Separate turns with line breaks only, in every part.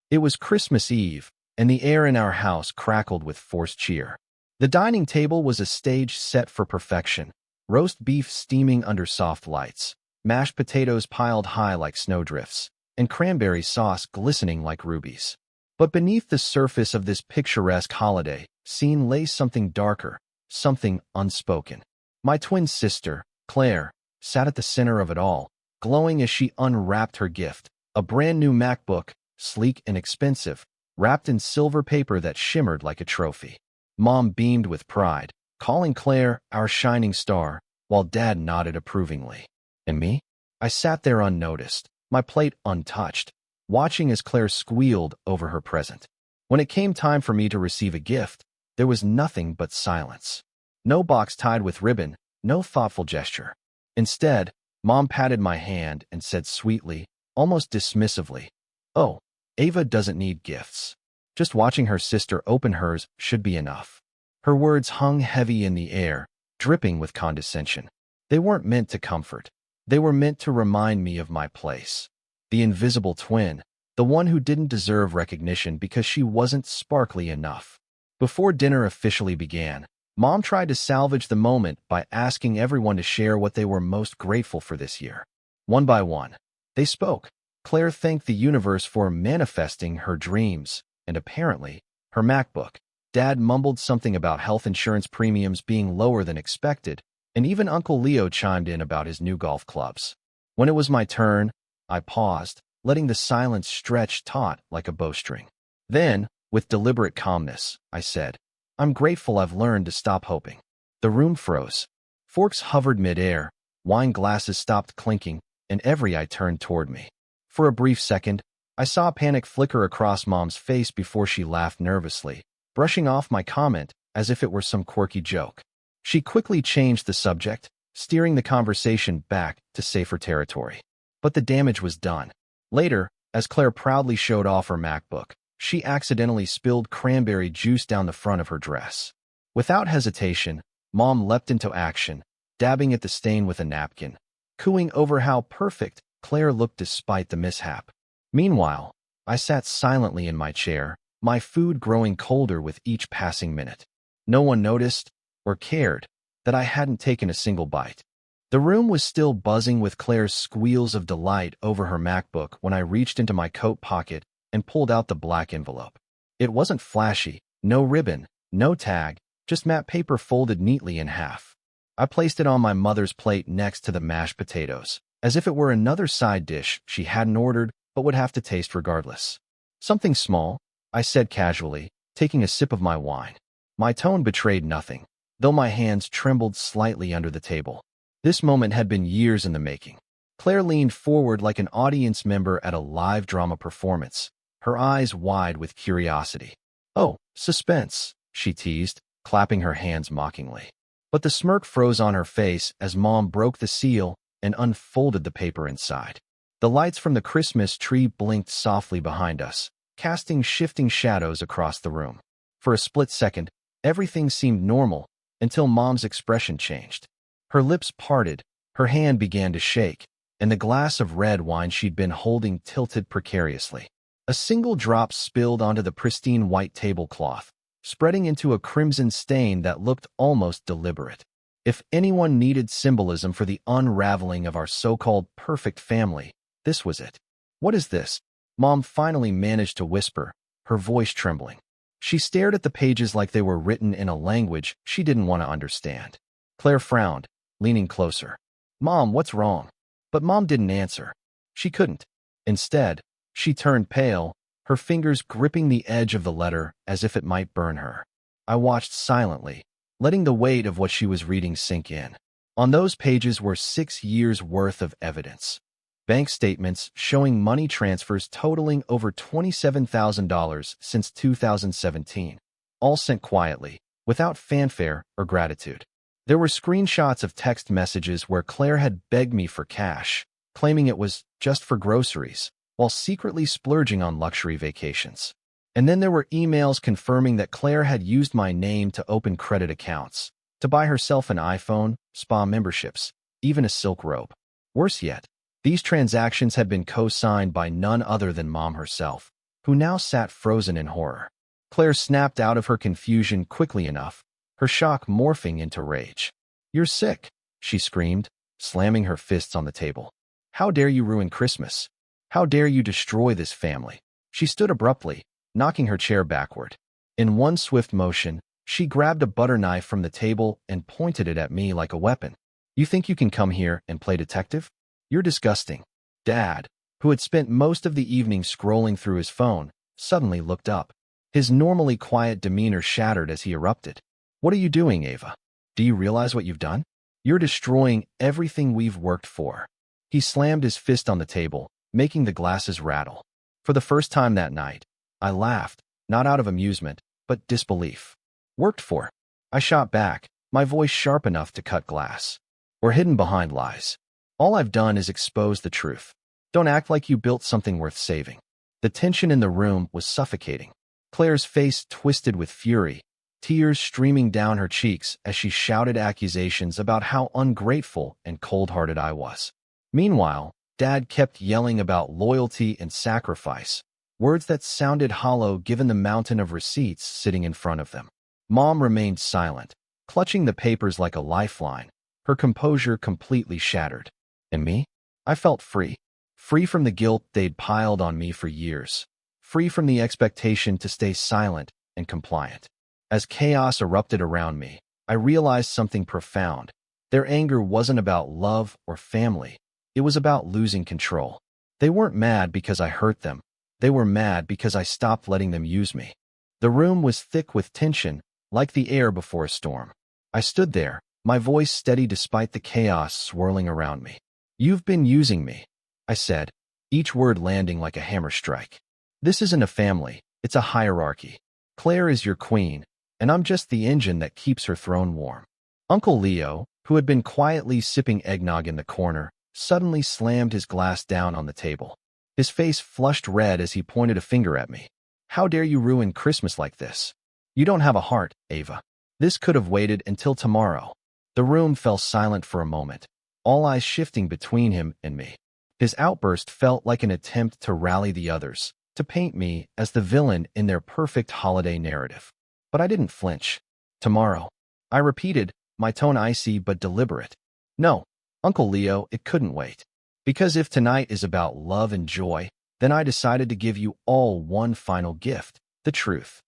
It was Christmas Eve, and the air in our house crackled with forced cheer. The dining table was a stage set for perfection, roast beef steaming under soft lights, mashed potatoes piled high like snowdrifts, and cranberry sauce glistening like rubies. But beneath the surface of this picturesque holiday scene lay something darker, something unspoken. My twin sister, Claire, sat at the center of it all, glowing as she unwrapped her gift, a brand new MacBook, sleek and expensive, wrapped in silver paper that shimmered like a trophy. Mom beamed with pride, calling Claire our shining star, while Dad nodded approvingly. And me? I sat there unnoticed, my plate untouched, watching as Claire squealed over her present. When it came time for me to receive a gift, there was nothing but silence. No box tied with ribbon, no thoughtful gesture. Instead, Mom patted my hand and said sweetly, almost dismissively, "Oh, Ava doesn't need gifts. Just watching her sister open hers should be enough." Her words hung heavy in the air, dripping with condescension. They weren't meant to comfort. They were meant to remind me of my place. The invisible twin, the one who didn't deserve recognition because she wasn't sparkly enough. Before dinner officially began, Mom tried to salvage the moment by asking everyone to share what they were most grateful for this year. One by one, they spoke. Claire thanked the universe for manifesting her dreams, and apparently, her MacBook. Dad mumbled something about health insurance premiums being lower than expected, and even Uncle Leo chimed in about his new golf clubs. When it was my turn, I paused, letting the silence stretch taut like a bowstring. Then, with deliberate calmness, I said, "I'm grateful I've learned to stop hoping." The room froze. Forks hovered mid-air, wine glasses stopped clinking, and every eye turned toward me. For a brief second, I saw panic flicker across Mom's face before she laughed nervously, brushing off my comment as if it were some quirky joke. She quickly changed the subject, steering the conversation back to safer territory. But the damage was done. Later, as Claire proudly showed off her MacBook, she accidentally spilled cranberry juice down the front of her dress. Without hesitation, Mom leapt into action, dabbing at the stain with a napkin, cooing over how perfect Claire looked despite the mishap. Meanwhile, I sat silently in my chair, my food growing colder with each passing minute. No one noticed, or cared, that I hadn't taken a single bite. The room was still buzzing with Claire's squeals of delight over her MacBook when I reached into my coat pocket and pulled out the black envelope. It wasn't flashy, no ribbon, no tag, just matte paper folded neatly in half. I placed it on my mother's plate next to the mashed potatoes, as if it were another side dish she hadn't ordered but would have to taste regardless. "Something small," I said casually, taking a sip of my wine. My tone betrayed nothing, though my hands trembled slightly under the table. This moment had been years in the making. Claire leaned forward like an audience member at a live drama performance, her eyes wide with curiosity. "Oh, suspense," she teased, clapping her hands mockingly. But the smirk froze on her face as Mom broke the seal and unfolded the paper inside. The lights from the Christmas tree blinked softly behind us, casting shifting shadows across the room. For a split second, everything seemed normal until Mom's expression changed. Her lips parted, her hand began to shake, and the glass of red wine she'd been holding tilted precariously. A single drop spilled onto the pristine white tablecloth, spreading into a crimson stain that looked almost deliberate. If anyone needed symbolism for the unraveling of our so-called perfect family, this was it. "What is this?" Mom finally managed to whisper, her voice trembling. She stared at the pages like they were written in a language she didn't want to understand. Claire frowned, leaning closer. "Mom, what's wrong?" But Mom didn't answer. She couldn't. Instead, she turned pale, her fingers gripping the edge of the letter as if it might burn her. I watched silently, letting the weight of what she was reading sink in. On those pages were 6 years' worth of evidence. Bank statements showing money transfers totaling over $27,000 since 2017, all sent quietly, without fanfare or gratitude. There were screenshots of text messages where Claire had begged me for cash, claiming it was just for groceries, while secretly splurging on luxury vacations. And then there were emails confirming that Claire had used my name to open credit accounts, to buy herself an iPhone, spa memberships, even a silk robe. Worse yet, these transactions had been co-signed by none other than Mom herself, who now sat frozen in horror. Claire snapped out of her confusion quickly enough, her shock morphing into rage. "You're sick," she screamed, slamming her fists on the table. "How dare you ruin Christmas? How dare you destroy this family?" She stood abruptly, knocking her chair backward. In one swift motion, she grabbed a butter knife from the table and pointed it at me like a weapon. "You think you can come here and play detective? You're disgusting." Dad, who had spent most of the evening scrolling through his phone, suddenly looked up. His normally quiet demeanor shattered as he erupted. "What are you doing, Ava? Do you realize what you've done? You're destroying everything we've worked for." He slammed his fist on the table, making the glasses rattle. For the first time that night, I laughed, not out of amusement, but disbelief. "Worked for?" I shot back, my voice sharp enough to cut glass. "We're hidden behind lies. All I've done is expose the truth. Don't act like you built something worth saving." The tension in the room was suffocating. Claire's face twisted with fury, tears streaming down her cheeks as she shouted accusations about how ungrateful and cold-hearted I was. Meanwhile, Dad kept yelling about loyalty and sacrifice, words that sounded hollow given the mountain of receipts sitting in front of them. Mom remained silent, clutching the papers like a lifeline, her composure completely shattered. And me? I felt free. Free from the guilt they'd piled on me for years. Free from the expectation to stay silent and compliant. As chaos erupted around me, I realized something profound. Their anger wasn't about love or family. It was about losing control. They weren't mad because I hurt them. They were mad because I stopped letting them use me. The room was thick with tension, like the air before a storm. I stood there, my voice steady despite the chaos swirling around me. "You've been using me," I said, each word landing like a hammer strike. "This isn't a family, it's a hierarchy. Claire is your queen, and I'm just the engine that keeps her throne warm." Uncle Leo, who had been quietly sipping eggnog in the corner, suddenly slammed his glass down on the table. His face flushed red as he pointed a finger at me. "How dare you ruin Christmas like this? You don't have a heart, Ava. This could have waited until tomorrow." The room fell silent for a moment, all eyes shifting between him and me. His outburst felt like an attempt to rally the others, to paint me as the villain in their perfect holiday narrative. But I didn't flinch. "Tomorrow," I repeated, my tone icy but deliberate. "No, Uncle Leo, it couldn't wait. Because if tonight is about love and joy, then I decided to give you all one final gift, the truth."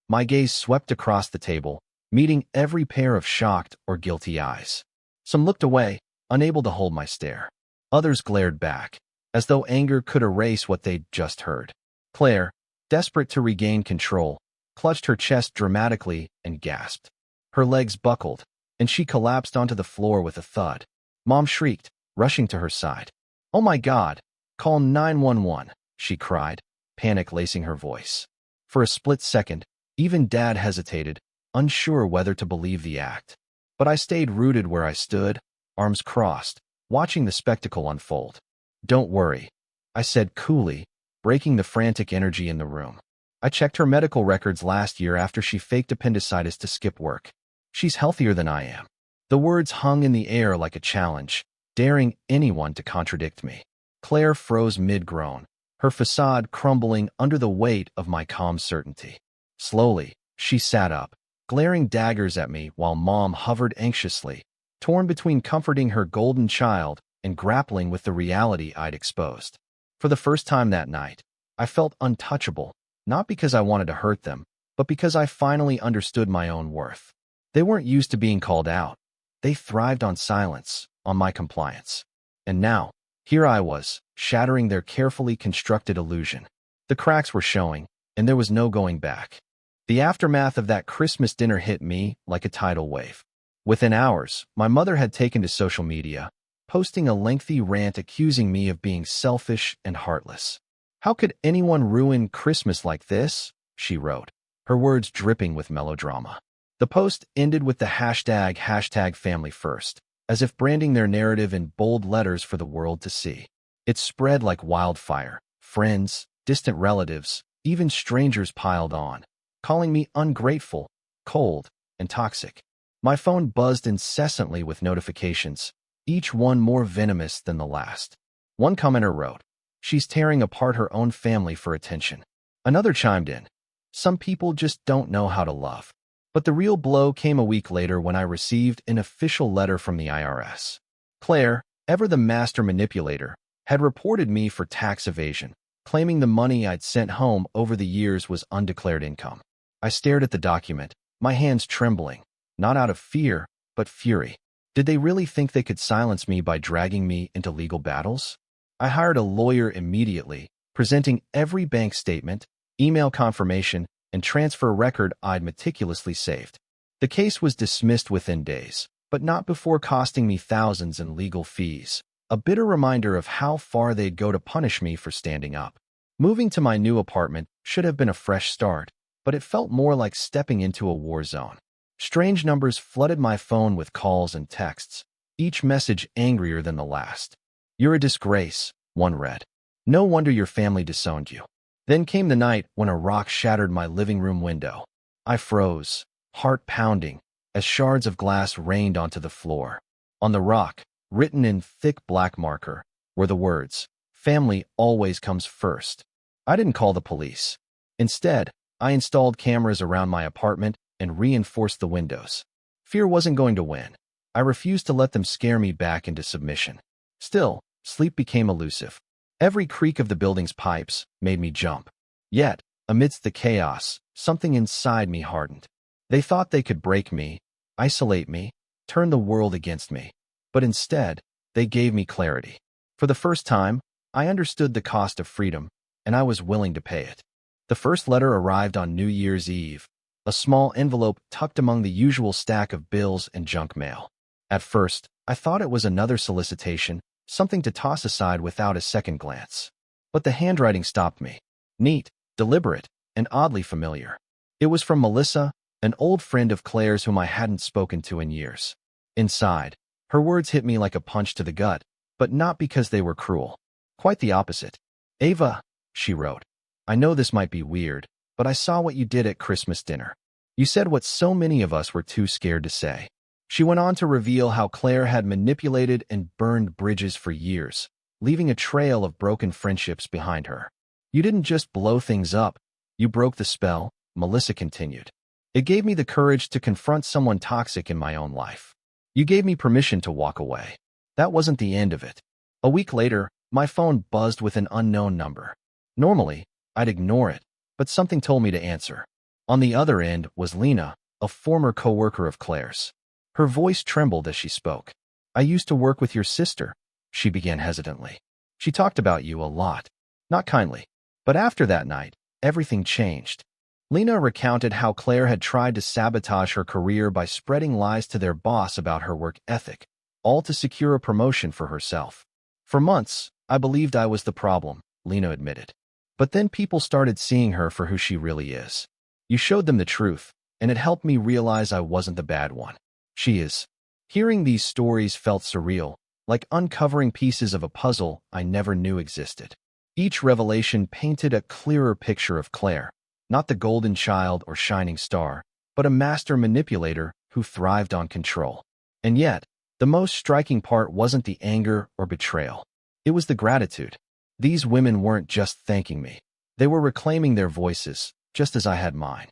My gaze swept across the table, meeting every pair of shocked or guilty eyes. Some looked away, unable to hold my stare. Others glared back, as though anger could erase what they'd just heard. Claire, desperate to regain control, clutched her chest dramatically and gasped. Her legs buckled, and she collapsed onto the floor with a thud. Mom shrieked, rushing to her side. "Oh my God! Call 911, she cried, panic lacing her voice. For a split second, even Dad hesitated, unsure whether to believe the act. But I stayed rooted where I stood, arms crossed, watching the spectacle unfold. "Don't worry," I said coolly, breaking the frantic energy in the room. "I checked her medical records last year after she faked appendicitis to skip work. She's healthier than I am." The words hung in the air like a challenge, daring anyone to contradict me. Claire froze mid-groan, her facade crumbling under the weight of my calm certainty. Slowly, she sat up, glaring daggers at me while Mom hovered anxiously, torn between comforting her golden child and grappling with the reality I'd exposed. For the first time that night, I felt untouchable, not because I wanted to hurt them, but because I finally understood my own worth. They weren't used to being called out. They thrived on silence, on my compliance. And now, here I was, shattering their carefully constructed illusion. The cracks were showing, and there was no going back. The aftermath of that Christmas dinner hit me like a tidal wave. Within hours, my mother had taken to social media, posting a lengthy rant accusing me of being selfish and heartless. "How could anyone ruin Christmas like this?" she wrote, her words dripping with melodrama. The post ended with the hashtag #FamilyFirst, as if branding their narrative in bold letters for the world to see. It spread like wildfire. Friends, distant relatives, even strangers piled on, calling me ungrateful, cold, and toxic. My phone buzzed incessantly with notifications, each one more venomous than the last. One commenter wrote, "She's tearing apart her own family for attention." Another chimed in. Some people just don't know how to love. But the real blow came a week later when I received an official letter from the IRS. Claire, ever the master manipulator, had reported me for tax evasion, claiming the money I'd sent home over the years was undeclared income. I stared at the document, my hands trembling, not out of fear, but fury. Did they really think they could silence me by dragging me into legal battles? I hired a lawyer immediately, presenting every bank statement, email confirmation, and transfer record I'd meticulously saved. The case was dismissed within days, but not before costing me thousands in legal fees, a bitter reminder of how far they'd go to punish me for standing up. Moving to my new apartment should have been a fresh start, but it felt more like stepping into a war zone. Strange numbers flooded my phone with calls and texts, each message angrier than the last. "You're a disgrace," one read. "No wonder your family disowned you." Then came the night when a rock shattered my living room window. I froze, heart pounding, as shards of glass rained onto the floor. On the rock, written in thick black marker, were the words, "Family always comes first." I didn't call the police. Instead, I installed cameras around my apartment and reinforced the windows. Fear wasn't going to win. I refused to let them scare me back into submission. Still, sleep became elusive. Every creak of the building's pipes made me jump. Yet, amidst the chaos, something inside me hardened. They thought they could break me, isolate me, turn the world against me. But instead, they gave me clarity. For the first time, I understood the cost of freedom, and I was willing to pay it. The first letter arrived on New Year's Eve, a small envelope tucked among the usual stack of bills and junk mail. At first, I thought it was another solicitation, something to toss aside without a second glance. But the handwriting stopped me. Neat, deliberate, and oddly familiar. It was from Melissa, an old friend of Claire's whom I hadn't spoken to in years. Inside, her words hit me like a punch to the gut, but not because they were cruel. Quite the opposite. "Ava," she wrote, "I know this might be weird, but I saw what you did at Christmas dinner. You said what so many of us were too scared to say." She went on to reveal how Claire had manipulated and burned bridges for years, leaving a trail of broken friendships behind her. "You didn't just blow things up, you broke the spell," Melissa continued. "It gave me the courage to confront someone toxic in my own life. You gave me permission to walk away." That wasn't the end of it. A week later, my phone buzzed with an unknown number. Normally, I'd ignore it, but something told me to answer. On the other end was Lena, a former coworker of Claire's. Her voice trembled as she spoke. "I used to work with your sister," she began hesitantly. "She talked about you a lot. Not kindly. But after that night, everything changed." Lena recounted how Claire had tried to sabotage her career by spreading lies to their boss about her work ethic, all to secure a promotion for herself. "For months, I believed I was the problem," Lena admitted. "But then people started seeing her for who she really is. You showed them the truth, and it helped me realize I wasn't the bad one. She is." Hearing these stories felt surreal, like uncovering pieces of a puzzle I never knew existed. Each revelation painted a clearer picture of Claire, not the golden child or shining star, but a master manipulator who thrived on control. And yet, the most striking part wasn't the anger or betrayal. It was the gratitude. These women weren't just thanking me. They were reclaiming their voices, just as I had mine.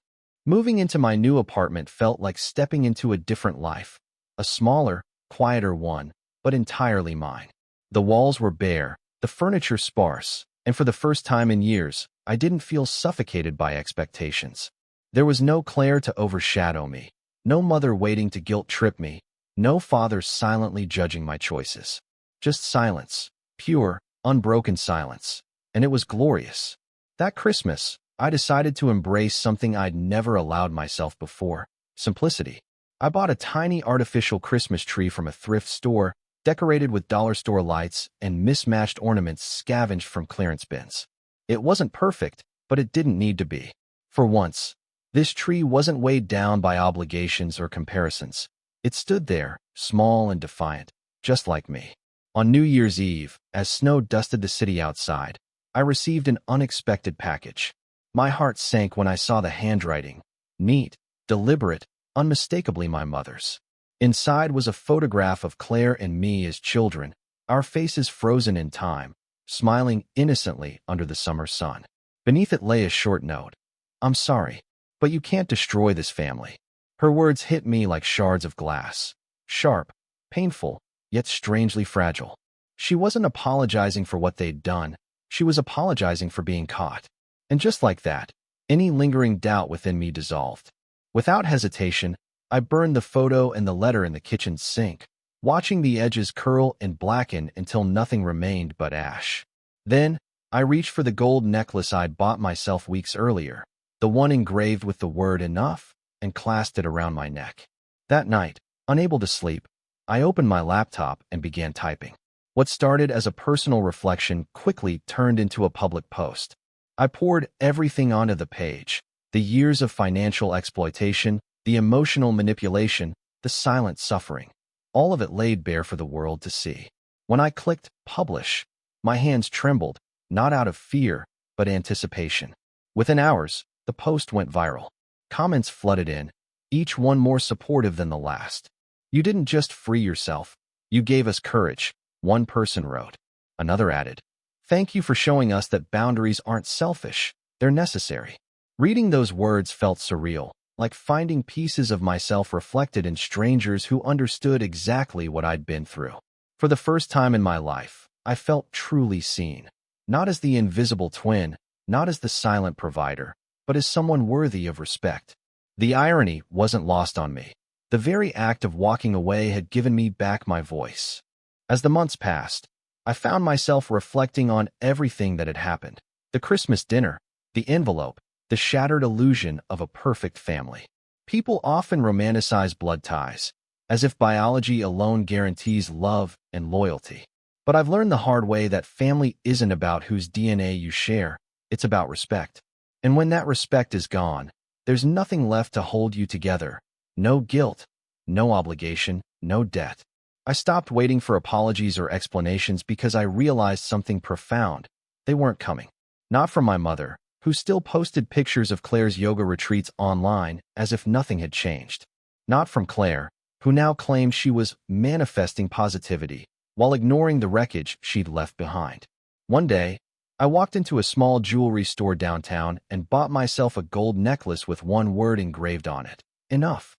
Moving into my new apartment felt like stepping into a different life, a smaller, quieter one, but entirely mine. The walls were bare, the furniture sparse, and for the first time in years, I didn't feel suffocated by expectations. There was no Claire to overshadow me, no mother waiting to guilt-trip me, no father silently judging my choices. Just silence, pure, unbroken silence, and it was glorious. That Christmas, I decided to embrace something I'd never allowed myself before: simplicity. I bought a tiny artificial Christmas tree from a thrift store, decorated with dollar store lights and mismatched ornaments scavenged from clearance bins. It wasn't perfect, but it didn't need to be. For once, this tree wasn't weighed down by obligations or comparisons. It stood there, small and defiant, just like me. On New Year's Eve, as snow dusted the city outside, I received an unexpected package. My heart sank when I saw the handwriting. Neat, deliberate, unmistakably my mother's. Inside was a photograph of Claire and me as children, our faces frozen in time, smiling innocently under the summer sun. Beneath it lay a short note. I'm sorry, but you can't destroy this family. Her words hit me like shards of glass. Sharp, painful, yet strangely fragile. She wasn't apologizing for what they'd done. She was apologizing for being caught. And just like that, any lingering doubt within me dissolved. Without hesitation, I burned the photo and the letter in the kitchen sink, watching the edges curl and blacken until nothing remained but ash. Then, I reached for the gold necklace I'd bought myself weeks earlier, the one engraved with the word enough, and clasped it around my neck. That night, unable to sleep, I opened my laptop and began typing. What started as a personal reflection quickly turned into a public post. I poured everything onto the page: the years of financial exploitation, the emotional manipulation, the silent suffering. All of it laid bare for the world to see. When I clicked publish, my hands trembled, not out of fear, but anticipation. Within hours, the post went viral. Comments flooded in, each one more supportive than the last. You didn't just free yourself, you gave us courage, one person wrote. Another added, thank you for showing us that boundaries aren't selfish, they're necessary. Reading those words felt surreal, like finding pieces of myself reflected in strangers who understood exactly what I'd been through. For the first time in my life, I felt truly seen. Not as the invisible twin, not as the silent provider, but as someone worthy of respect. The irony wasn't lost on me. The very act of walking away had given me back my voice. As the months passed, I found myself reflecting on everything that had happened. The Christmas dinner, the envelope, the shattered illusion of a perfect family. People often romanticize blood ties, as if biology alone guarantees love and loyalty. But I've learned the hard way that family isn't about whose DNA you share, it's about respect. And when that respect is gone, there's nothing left to hold you together. No guilt, no obligation, no debt. I stopped waiting for apologies or explanations because I realized something profound. They weren't coming. Not from my mother, who still posted pictures of Claire's yoga retreats online as if nothing had changed. Not from Claire, who now claimed she was manifesting positivity while ignoring the wreckage she'd left behind. One day, I walked into a small jewelry store downtown and bought myself a gold necklace with one word engraved on it: enough.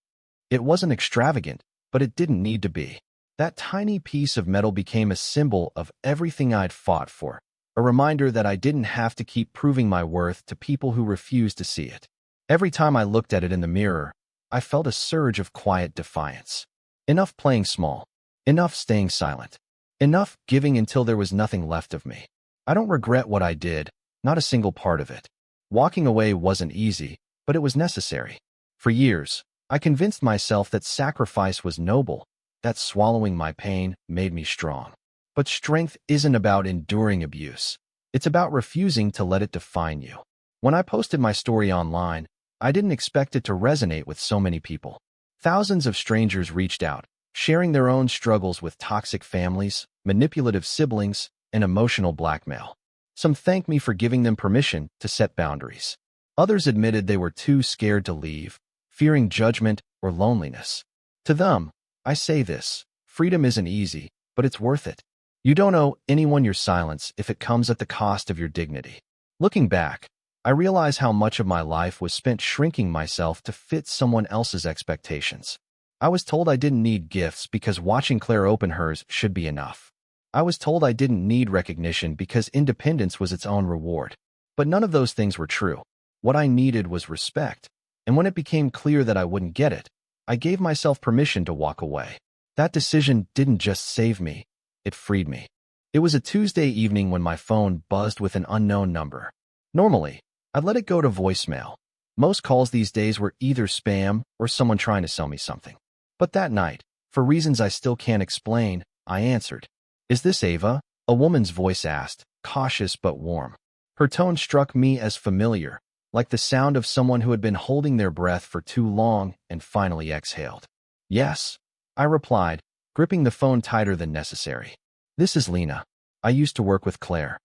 It wasn't extravagant, but it didn't need to be. That tiny piece of metal became a symbol of everything I'd fought for, a reminder that I didn't have to keep proving my worth to people who refused to see it. Every time I looked at it in the mirror, I felt a surge of quiet defiance. Enough playing small. Enough staying silent. Enough giving until there was nothing left of me. I don't regret what I did, not a single part of it. Walking away wasn't easy, but it was necessary. For years, I convinced myself that sacrifice was noble, that swallowing my pain made me strong. But strength isn't about enduring abuse. It's about refusing to let it define you. When I posted my story online, I didn't expect it to resonate with so many people. Thousands of strangers reached out, sharing their own struggles with toxic families, manipulative siblings, and emotional blackmail. Some thanked me for giving them permission to set boundaries. Others admitted they were too scared to leave, fearing judgment or loneliness. To them, I say this: freedom isn't easy, but it's worth it. You don't owe anyone your silence if it comes at the cost of your dignity. Looking back, I realize how much of my life was spent shrinking myself to fit someone else's expectations. I was told I didn't need gifts because watching Claire open hers should be enough. I was told I didn't need recognition because independence was its own reward. But none of those things were true. What I needed was respect. And when it became clear that I wouldn't get it, I gave myself permission to walk away. That decision didn't just save me, it freed me. It was a Tuesday evening when my phone buzzed with an unknown number. Normally, I'd let it go to voicemail. Most calls these days were either spam or someone trying to sell me something. But that night, for reasons I still can't explain, I answered. "Is this Ava?" A woman's voice asked, cautious but warm. Her tone struck me as familiar, like the sound of someone who had been holding their breath for too long and finally exhaled. "Yes," I replied, gripping the phone tighter than necessary. "This is Lena. I used to work with Claire."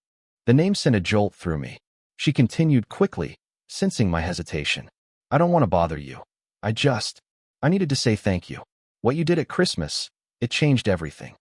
The name sent a jolt through me. She continued quickly, sensing my hesitation. "I don't want to bother you. I needed to say thank you. What you did at Christmas, it changed everything."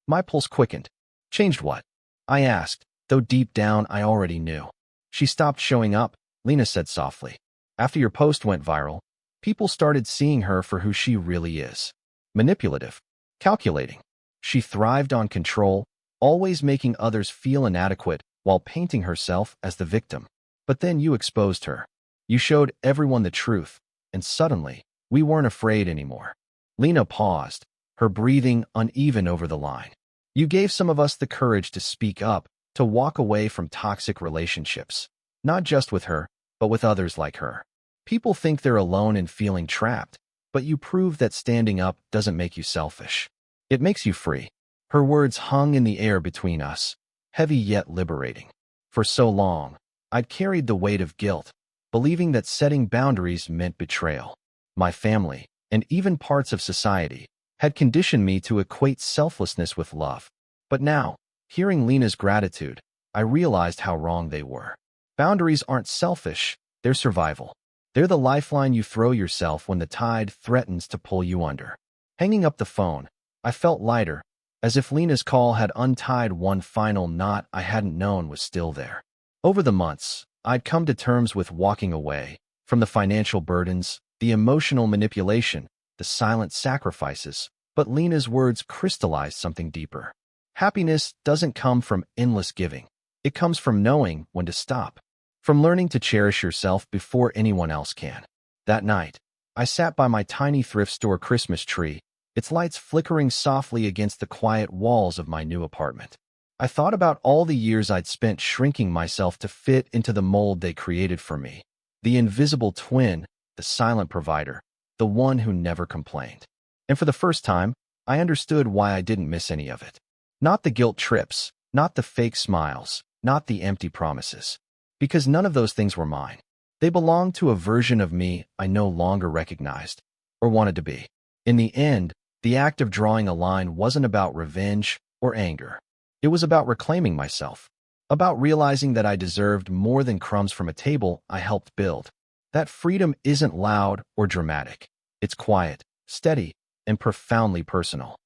My pulse quickened. "Changed what?" I asked, though deep down I already knew. She stopped showing up, Lena said softly. After your post went viral, people started seeing her for who she really is. Manipulative. Calculating. She thrived on control, always making others feel inadequate while painting herself as the victim. But then you exposed her. You showed everyone the truth, and suddenly, we weren't afraid anymore. Lena paused, her breathing uneven over the line. You gave some of us the courage to speak up, to walk away from toxic relationships. Not just with her, but with others like her. People think they're alone in feeling trapped, but you proved that standing up doesn't make you selfish. It makes you free. Her words hung in the air between us, heavy yet liberating. For so long, I'd carried the weight of guilt, believing that setting boundaries meant betrayal. My family, and even parts of society, had conditioned me to equate selflessness with love. But now, hearing Lena's gratitude, I realized how wrong they were. Boundaries aren't selfish, they're survival. They're the lifeline you throw yourself when the tide threatens to pull you under. Hanging up the phone, I felt lighter, as if Lena's call had untied one final knot I hadn't known was still there. Over the months, I'd come to terms with walking away, from the financial burdens, the emotional manipulation, the silent sacrifices, but Lena's words crystallized something deeper. Happiness doesn't come from endless giving. It comes from knowing when to stop, from learning to cherish yourself before anyone else can. That night, I sat by my tiny thrift store Christmas tree, its lights flickering softly against the quiet walls of my new apartment. I thought about all the years I'd spent shrinking myself to fit into the mold they created for me. The invisible twin, the silent provider, the one who never complained. And for the first time, I understood why I didn't miss any of it. Not the guilt trips, not the fake smiles, not the empty promises. Because none of those things were mine. They belonged to a version of me I no longer recognized or wanted to be. In the end, the act of drawing a line wasn't about revenge or anger. It was about reclaiming myself, about realizing that I deserved more than crumbs from a table I helped build. That freedom isn't loud or dramatic. It's quiet, steady, and profoundly personal.